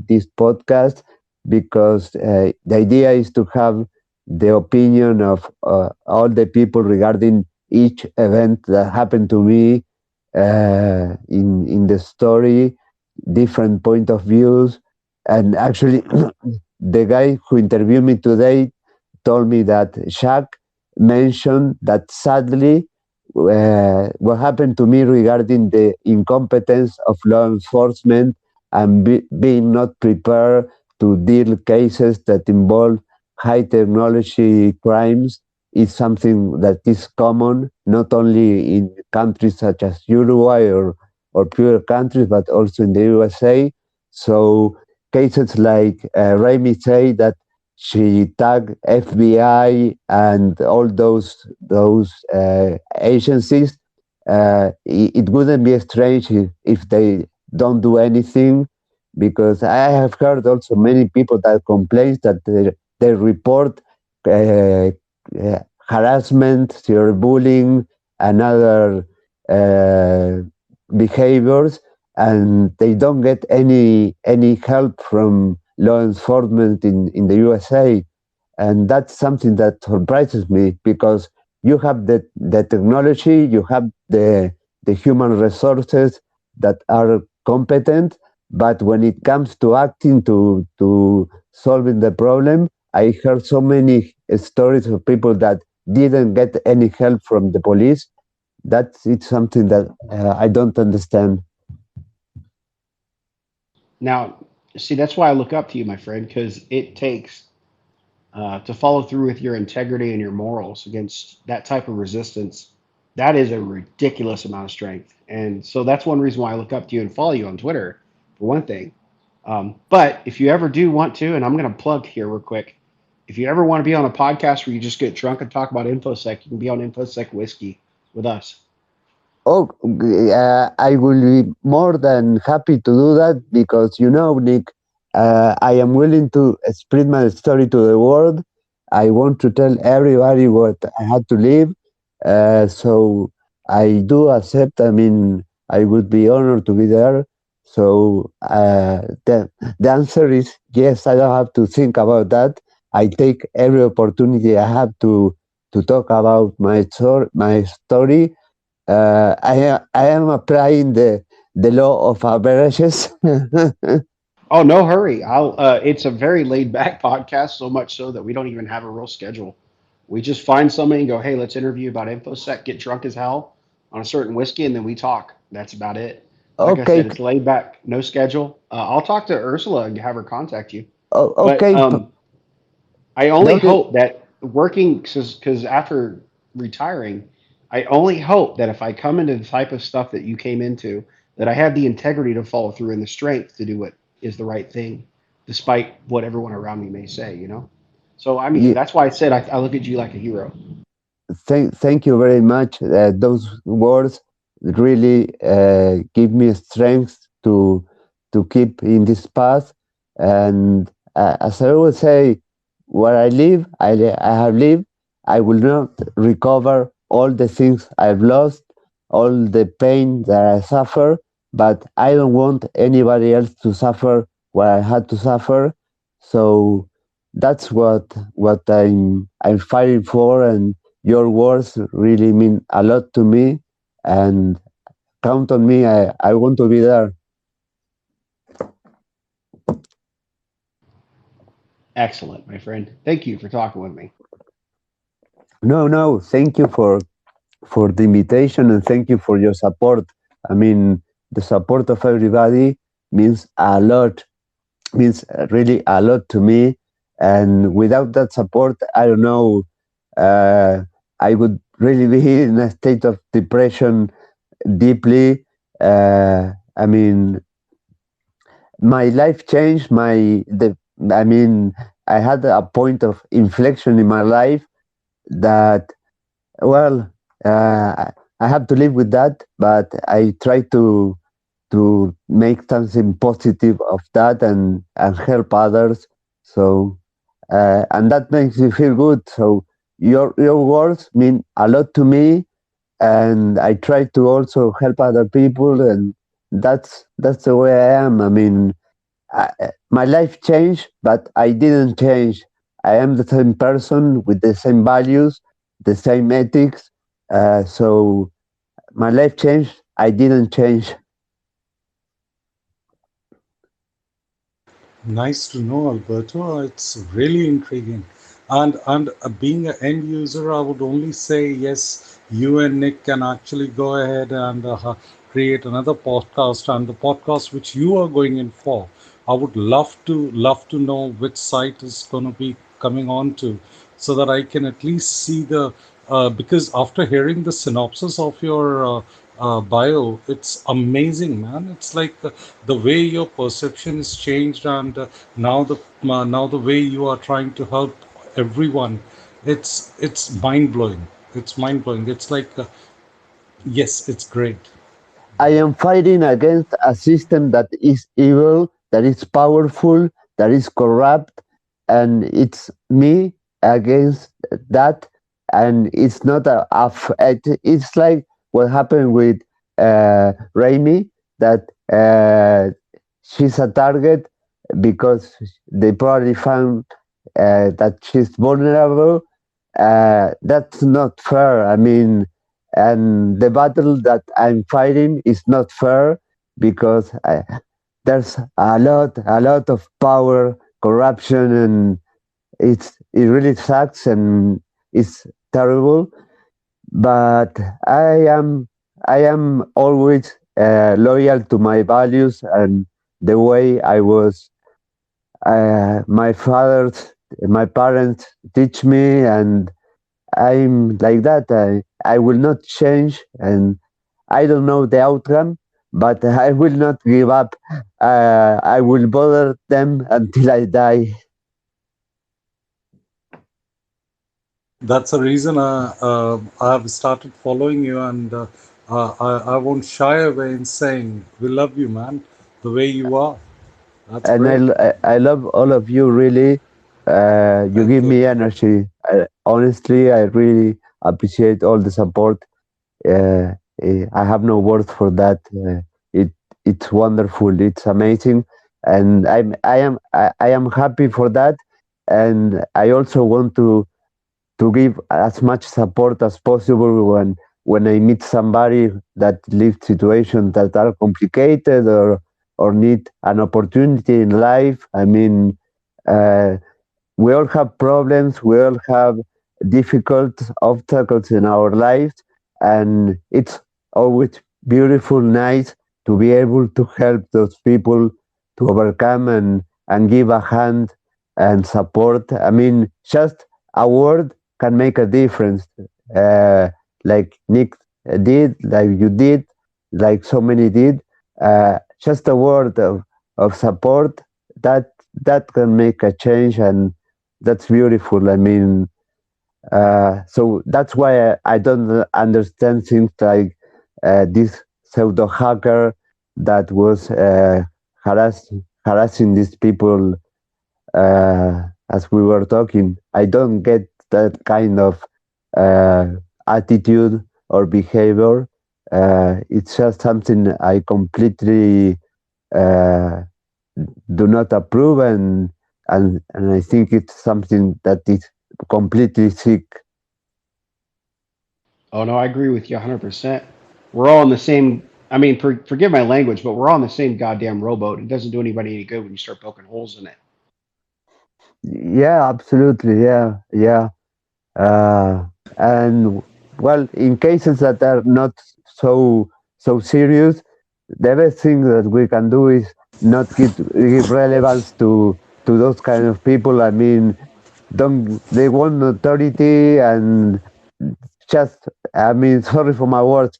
B: this podcast, because the idea is to have the opinion of all the people regarding each event that happened to me in the story, different point of views. And actually, the guy who interviewed me today told me that Shaq mentioned that sadly, what happened to me regarding the incompetence of law enforcement and being not prepared to deal cases that involve high technology crimes is something that is common not only in countries such as Uruguay or pure countries, but also in the USA. So cases like Raimi say that she tagged FBI and all those agencies. It wouldn't be strange if they don't do anything, because I have heard also many people that complain that they report uh, harassment, cyberbullying, and other uh, behaviors, and they don't get any help from law enforcement in the USA. And that's something that surprises me, because you have the technology, you have the human resources that are competent, but when it comes to acting to solving the problem, I heard so many stories of people that didn't get any help from the police. That's it's something that I don't understand.
E: Now, see, that's why I look up to you, my friend, because it takes to follow through with your integrity and your morals against that type of resistance. That is a ridiculous amount of strength. And so that's one reason why I look up to you and follow you on Twitter, for one thing. But if you ever do want to, and I'm going to plug here real quick, if you ever want to be on a podcast where you just get drunk and talk about InfoSec, you can be on InfoSec Whiskey with us.
B: Oh, I will be more than happy to do that, because, Nick, I am willing to spread my story to the world. I want to tell everybody what I had to live. So I do accept. I mean, I would be honored to be there. So the answer is yes. I don't have to think about that. I take every opportunity I have to talk about my story. I am applying the law of averages.
E: Oh, no hurry. I'll. It's a very laid back podcast, so much so that we don't even have a real schedule. We just find somebody and go, "Hey, let's interview about InfoSec." Get drunk as hell on a certain whiskey, and then we talk. That's about it. Like I said,
B: Okay,
E: it's laid back, no schedule. I'll talk to Ursula and have her contact you. But
B: okay.
E: I only
B: No,
E: hope that working, because after retiring, I only hope that if I come into the type of stuff that you came into, that I have the integrity to follow through and the strength to do it. is the right thing, despite what everyone around me may say. So I mean,
B: Ye-
E: that's why I said I look at you like a hero.
B: thank you very much. Those words really give me strength to keep in this path. And as I always say, where I live, I have lived. I will not recover all the things I've lost, all the pain that I suffer. But I don't want anybody else to suffer what I had to suffer. So that's what I'm fighting for. And your words really mean a lot to me, and count on me. I want to be there.
E: Excellent, my friend. Thank you for talking with me.
B: No, no, thank you for the invitation, and thank you for your support. I mean, the support of everybody means a lot, means really a lot to me. And without that support, I don't know, uh, I would really be in a state of depression deeply. I mean, my life changed. I mean, I had a point of inflection in my life that, well, I have to live with that, but I try to make something positive of that, and help others. So, and that makes me feel good. So your words mean a lot to me, and I try to also help other people, and that's the way I am. I mean, my life changed, but I didn't change. I am the same person with the same values, the same ethics. So my life changed. I didn't change.
D: Nice to know, Alberto. It's really intriguing. And being an end user, I would only say yes. You and Nick can actually go ahead and create another podcast, and the podcast which you are going in for. I would love to know which site is going to be coming on to, so that I can at least see the because after hearing the synopsis of your bio, it's amazing, man. It's like the way your perception is changed, and now the way you are trying to help everyone. It's mind blowing. It's mind blowing. It's like yes, it's great.
B: I am fighting against a system that is evil, that is powerful, that is corrupt, and it's me against that. And it's not it's like what happened with Raimi, that she's a target because they probably found that she's vulnerable. That's not fair. I mean, and the battle that I'm fighting is not fair because there's a lot of power, corruption, and it really sucks and it's terrible. But I am always loyal to my values and the way I was. My father's, my parents teach me, and I'm like that. I will not change, and I don't know the outcome, but I will not give up. I will bother them until I die.
D: That's the reason I have started following you, and I won't shy away in saying we love you, man, the way you are. That's
B: And
D: great.
B: I love all of you, really. You
D: Thank
B: give
D: you.
B: me energy. Honestly, I really appreciate all the support. Uh, I have no words for that. It it's wonderful. It's amazing, and I am happy for that. And I also want to give as much support as possible when I meet somebody that lives situations that are complicated, or need an opportunity in life. I mean, uh, we all have problems, we all have difficult obstacles in our lives, and it's always beautiful, nice to be able to help those people to overcome, and give a hand and support. I mean, just a word can make a difference, uh, like Nick did, like you did, like so many did. Just a word of support, that that can make a change, and that's beautiful. I mean, so that's why I don't understand things like this pseudo hacker that was harassing these people as we were talking. I don't get that kind of uh, attitude or behavior. It's just something I completely uh, do not approve, and I think it's something that is completely sick.
E: Oh no, I agree with you 100%. We're all in the same. I mean, forgive my language, but we're all in the same goddamn rowboat. It doesn't do anybody any good when you start poking holes in it.
B: Yeah, absolutely. Yeah, yeah. And well, in cases that are not so serious, the best thing that we can do is not give relevance to those kind of people. I mean, don't they want authority and just, I mean, sorry for my words,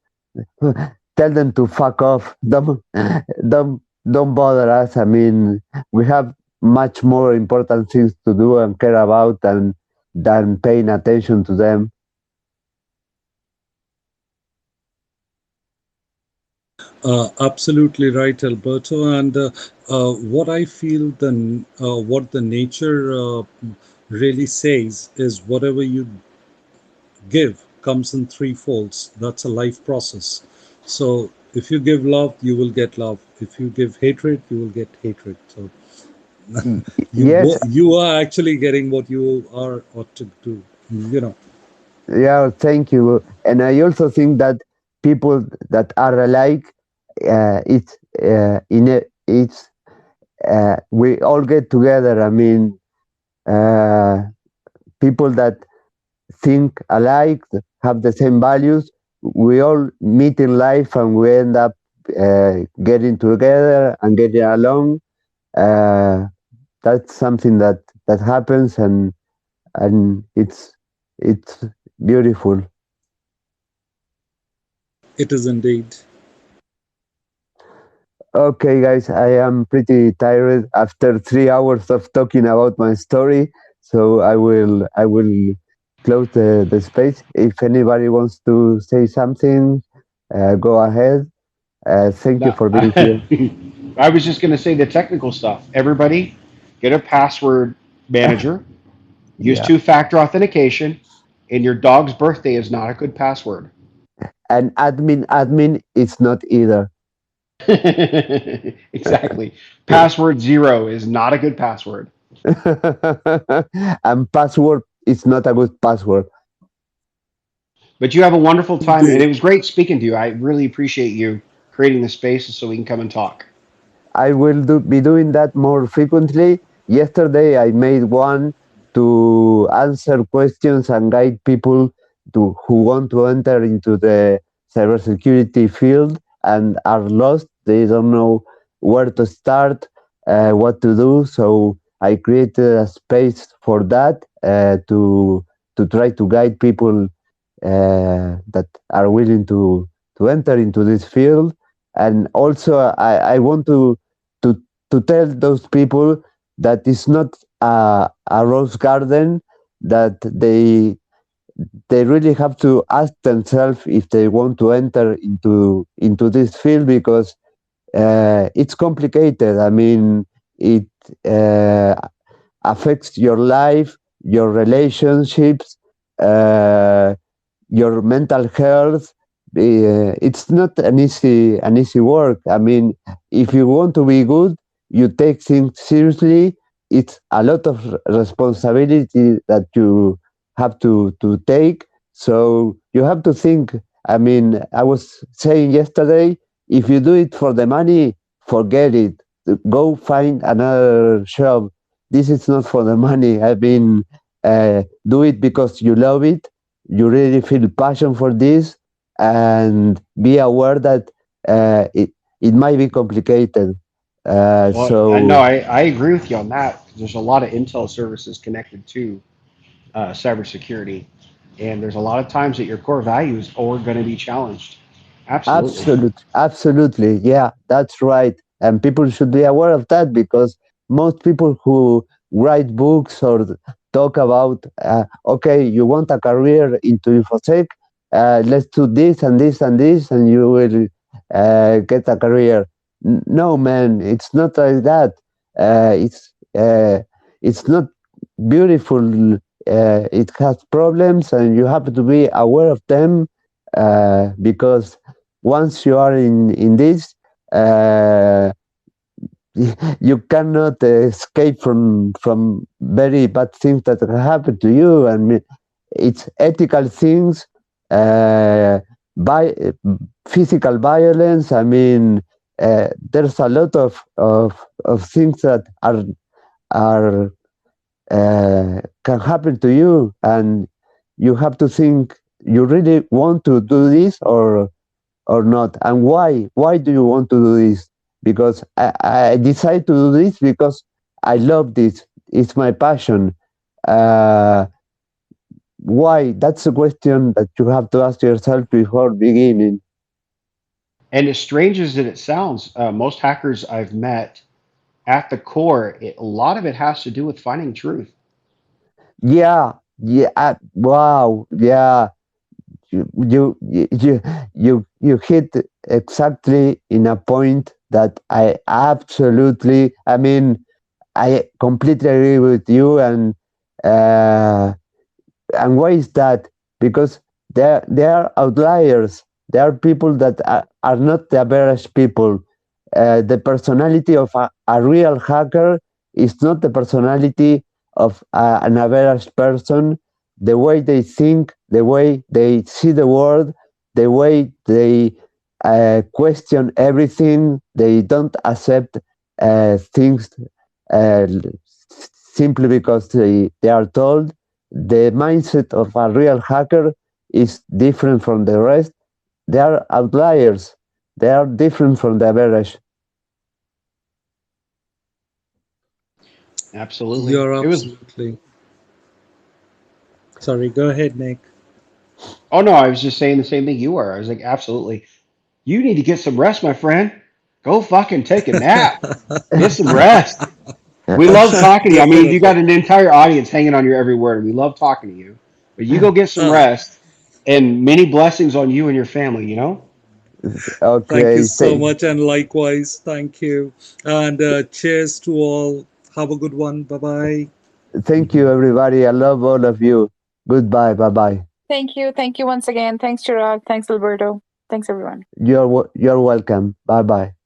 B: tell them to fuck off. Don't bother us. I mean, we have much more important things to do and care about than paying attention to them.
D: Absolutely right, Alberto. And what I feel what the nature really says is whatever you give comes in three folds. That's a life process. So if you give love, you will get love. If you give hatred, you will get hatred. So
B: Yes,
D: you are actually getting what you are ought to do. You know.
B: yeah, thank you. And I also think that people that are alike, it's it's we all get together. I mean, uh, people that think alike, have the same values. We all meet in life and we end up getting together and getting along. Uh, that's something that happens, and it's beautiful.
D: It is indeed.
B: Okay, guys, I am pretty tired after 3 hours of talking about my story, so I will close the space. If anybody wants to say something, go ahead. Thank you
E: No,
B: for being here.
E: I was just going to say the technical stuff. Everybody, get a password manager. Use
B: Yeah,
E: two-factor authentication. And your dog's birthday is not a good password.
B: and admin is not either.
E: Exactly. Password zero is not a good password.
B: And password is not a good password.
E: But you have a wonderful time, and
D: Indeed.
E: it was great speaking to you. I really appreciate you creating the spaces so we can come and talk.
B: I will be doing that more frequently. Yesterday, I made one to answer questions and guide people who want to enter into the cybersecurity field and are lost. They don't know where to start, what to do. So I created a space for that to try to guide people that are willing to enter into this field. And also, I want to to tell those people that it's not a rose garden, that they really have to ask themselves if they want to enter into this field, because it's complicated. I mean, it uh, affects your life, your relationships, uh, your mental health. It's not an easy work. I mean, if you want to be good, you take things seriously. It's a lot of responsibility that you have to take. So you have to think. I mean, I was saying yesterday, if you do it for the money, forget it. Go find another job. This is not for the money. I mean, do it because you love it, you really feel passion for this, and be aware that it might be complicated.
E: Well, I know
B: So
E: I agree with you on that. There's a lot of intel services connected to cybersecurity, and there's a lot of times that your core values are going to be challenged. Absolutely.
B: absolutely, yeah, that's right. and people should be aware of that, because most people who write books or talk about, okay, you want a career into infosec, let's do this and this and this, and you will get a career. No, man, it's not like that. It's not beautiful. It has problems, and you have to be aware of them, because once you are in this, uh, you cannot escape from very bad things that happen to you. And it's ethical things, uh, by physical violence. I mean, there's a lot of things that are can happen to you, and you have to think, you really want to do this or not, and why do you want to do this? Because I decide to do this because I love this, it's my passion. Uh, why? That's a question that you have to ask yourself before beginning.
E: And as strange as it sounds, most hackers I've met, at the core, a lot of it has to do with finding truth.
B: Yeah, yeah, wow, yeah. You hit exactly in a point that I mean, I completely agree with you. Uh, and why is that? Because there are outliers. There are people that are not the average people. The personality of a real hacker is not the personality of an average person. The way they think, the way they see the world, the way they question everything, they don't accept things uh, simply because they are told. The mindset of a real hacker is different from the rest. They are outliers. They are different from the average.
E: Absolutely.
D: You're
E: It was.
D: absolutely sorry. Go ahead, Nick.
E: Oh no, I was just saying the same thing you were. I was like, absolutely. You need to get some rest, my friend. Go fucking take a nap. Get some rest. We love talking to you. I mean, you got
D: Definitely.
E: an entire audience hanging on your every word. We love talking to you. But you go get some
D: Ah,
E: rest, and many blessings on you and your family, you know?
D: thank you
B: Okay,
D: so much, and likewise, thank you. And cheers to all. Have a good one. Bye bye.
B: thank you, everybody. I love all of you. Goodbye. Bye bye.
F: Thank you. Thank you once again. Thanks, Chirag. Thanks, Alberto. Thanks, everyone.
B: You're welcome. Bye bye.